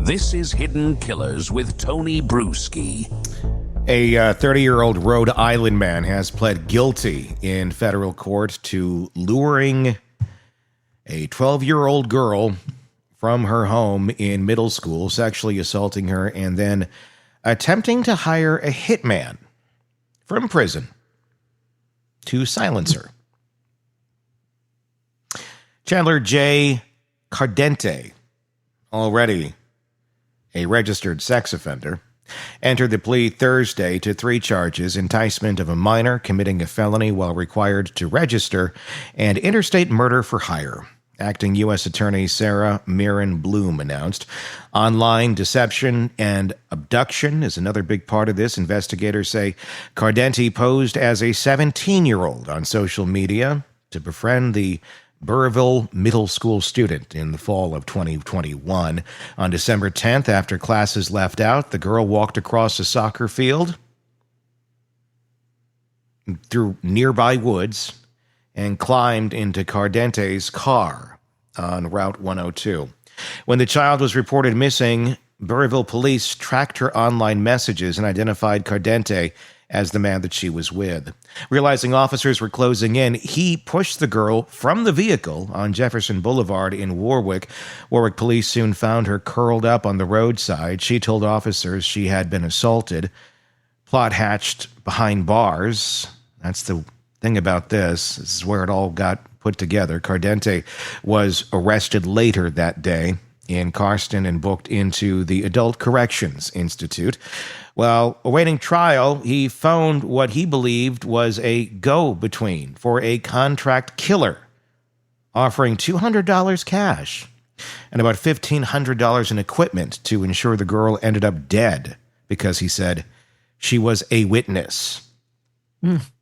This is Hidden Killers with Tony Bruschi. A 30-year-old Rhode Island man has pled guilty in federal court to luring a 12-year-old girl from her home in middle school, sexually assaulting her, and then attempting to hire a hitman from prison to silence her. Chandler J. Cardente, already a registered sex offender, entered the plea Thursday to 3 charges: enticement of a minor, committing a felony while required to register, and interstate murder for hire. Acting U.S. Attorney Sara Miron Bloom announced. Online deception and abduction is another big part of this. Investigators say Cardente posed as a 17-year-old on social media to befriend the Burrillville middle school student in the fall of 2021. On December 10th, after classes left out, the girl walked across a soccer field through nearby woods and climbed into Cardente's car on Route 102. When the child was reported missing, Burrillville police tracked her online messages and identified Cardente as the man that she was with. Realizing officers were closing in, he pushed the girl from the vehicle on Jefferson Boulevard in Warwick. Warwick police soon found her curled up on the roadside. She told officers she had been assaulted. Plot hatched behind bars. That's the thing about this. This is where it all got put together. Cardente was arrested later that day in Carston and booked into the Adult Corrections Institute. While awaiting trial, he phoned what he believed was a go-between for a contract killer, offering $200 cash and about $1,500 in equipment to ensure the girl ended up dead because he said she was a witness.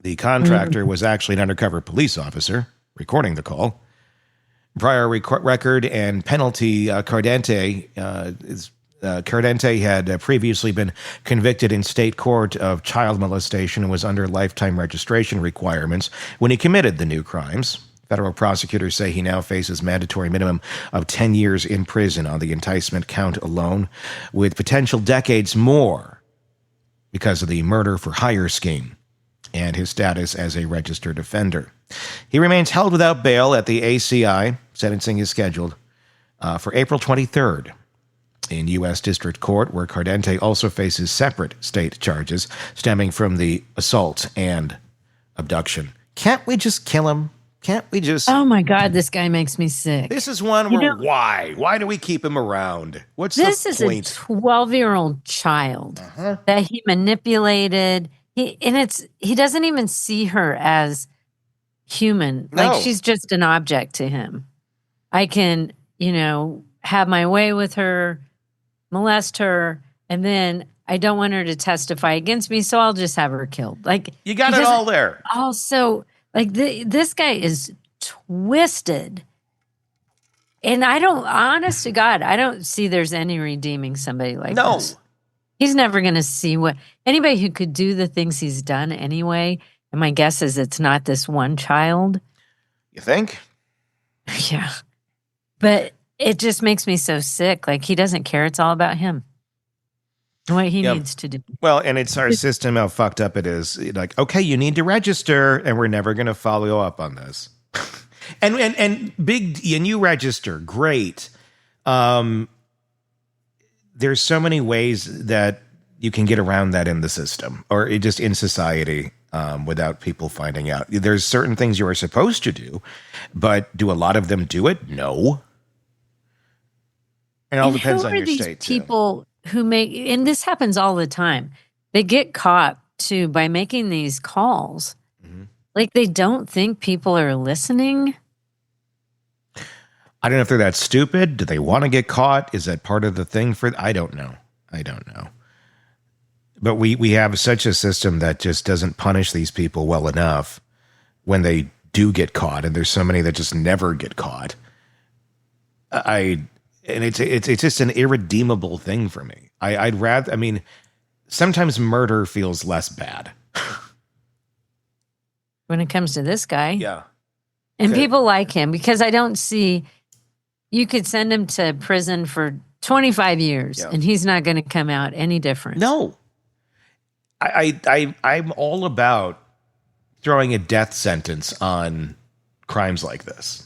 The contractor was actually an undercover police officer recording the call. Prior record and penalty, Cardente had previously been convicted in state court of child molestation and was under lifetime registration requirements when he committed the new crimes. Federal prosecutors say he now faces mandatory minimum of 10 years in prison on the enticement count alone, with potential decades more because of the murder for hire scheme and his status as a registered offender. He remains held without bail at the ACI. Sentencing is scheduled for April 23rd in U.S. District Court, where Cardente also faces separate state charges stemming from the assault and abduction. Can't we just kill him? Can't we just... Oh, my God, this guy makes me sick. This is one where why? Why do we keep him around? What's the point? This is a 12-year-old child that he manipulated. He doesn't even see her as human. No. Like, she's just an object to him. I can, have my way with her, molest her, and then I don't want her to testify against me, so I'll just have her killed. Like, you got it all there. Also, like, this guy is twisted. And honest to God, I don't see there's any redeeming somebody like this. He's never going to see anybody who could do the things he's done anyway. And my guess is it's not this one child. You think? Yeah. But it just makes me so sick. Like, he doesn't care. It's all about him. What he needs to do. Well, and it's our system, how fucked up it is. Like, okay, you need to register, and we're never going to follow up on this. and you register. Great. There's so many ways that you can get around that in the system or just in society without people finding out. There's certain things you are supposed to do, but do a lot of them do it? No. And it all depends on your state, too. People who and this happens all the time, they get caught, too, by making these calls. Mm-hmm. Like, they don't think people are listening. I don't know if they're that stupid. Do they want to get caught? Is that part of the thing I don't know. But we have such a system that just doesn't punish these people well enough when they do get caught, and there's so many that just never get caught. It's just an irredeemable thing for me. I'd rather, sometimes murder feels less bad. When it comes to this guy. Yeah. And people like him because I don't see, you could send him to prison for 25 years, Yeah. and he's not going to come out any different. No. I'm all about throwing a death sentence on crimes like this.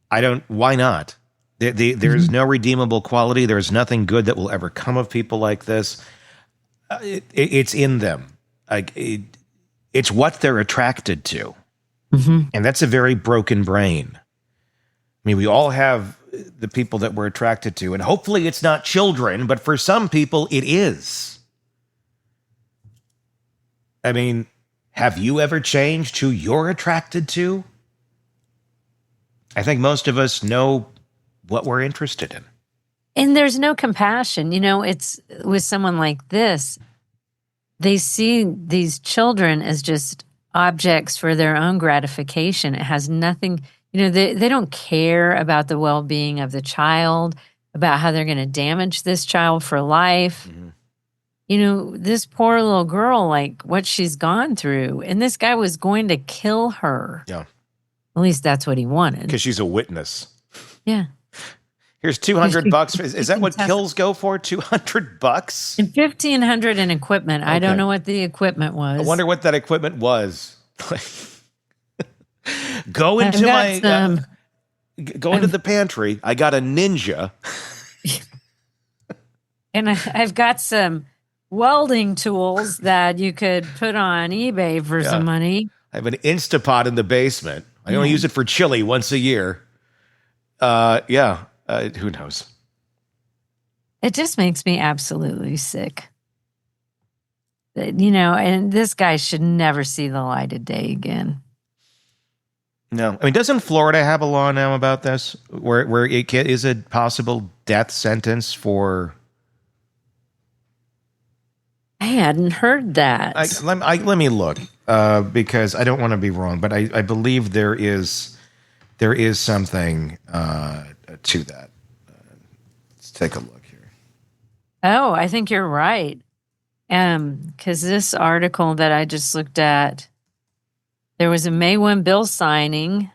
Why not? There's no redeemable quality. There's nothing good that will ever come of people like this. It's in them. It's what they're attracted to. And that's a very broken brain. I mean, we all have the people that we're attracted to, and hopefully it's not children, but for some people it is. I mean, have you ever changed who you're attracted to? I think most of us know what we're interested in. And there's no compassion. It's with someone like this, they see these children as just objects for their own gratification. It has nothing, they don't care about the well-being of the child, about how they're going to damage this child for life. This poor little girl, like what she's gone through, and this guy was going to kill her. Yeah. At least that's what he wanted. Because she's a witness. Yeah. Here's $200. Is that what kills go for? $200? And $1,500 in equipment. Okay. I don't know what the equipment was. I wonder what that equipment was. Go into the pantry. I got a Ninja. And I've got some welding tools that you could put on eBay for some money. I have an Instapot in the basement. I only use it for chili once a year. Who knows? It just makes me absolutely sick. And this guy should never see the light of day again. No. I mean, doesn't Florida have a law now about this? Where it is a possible death sentence for... I hadn't heard that. Let me look, because I don't want to be wrong, but I believe there is something to that. Let's take a look here. Oh, I think you're right. Because this article that I just looked at, there was a May 1 bill signing,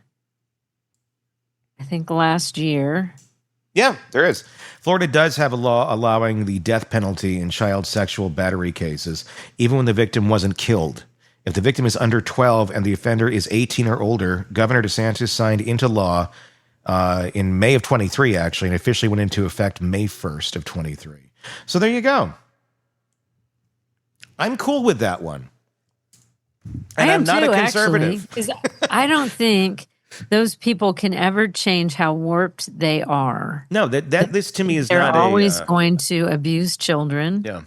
I think last year. Yeah, there is. Florida does have a law allowing the death penalty in child sexual battery cases, even when the victim wasn't killed. If the victim is under 12 and the offender is 18 or older, Governor DeSantis signed into law in May of 23, actually, and officially went into effect May 1st of 23. So there you go. I'm cool with that one. And I'm not a conservative. Actually, I don't think those people can ever change how warped they are. No, this to me is They're not always going to abuse children. Yeah.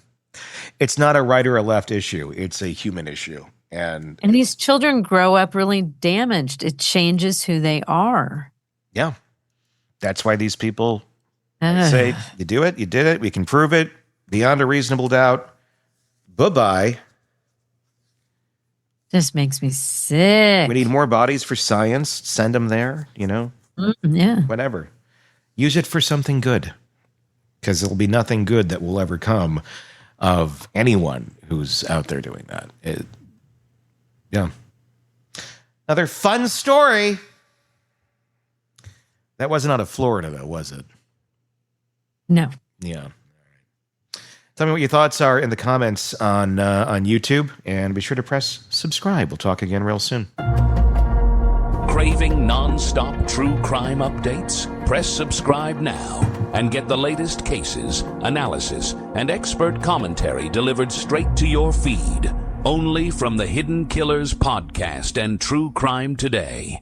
It's not a right or a left issue. It's a human issue. And these children grow up really damaged. It changes who they are. Yeah. That's why these people say, you do it, you did it, we can prove it beyond a reasonable doubt. Bye-bye. Just makes me sick. We need more bodies for science. Send them there, Yeah. Whatever. Use it for something good. Because there'll be nothing good that will ever come of anyone who's out there doing that. Yeah. Another fun story. That wasn't out of Florida, though, was it? No. Yeah. Tell me what your thoughts are in the comments on YouTube, and be sure to press subscribe. We'll talk again real soon. Craving non-stop true crime updates? Press subscribe now and get the latest cases, analysis, and expert commentary delivered straight to your feed. Only from the Hidden Killers podcast and True Crime Today.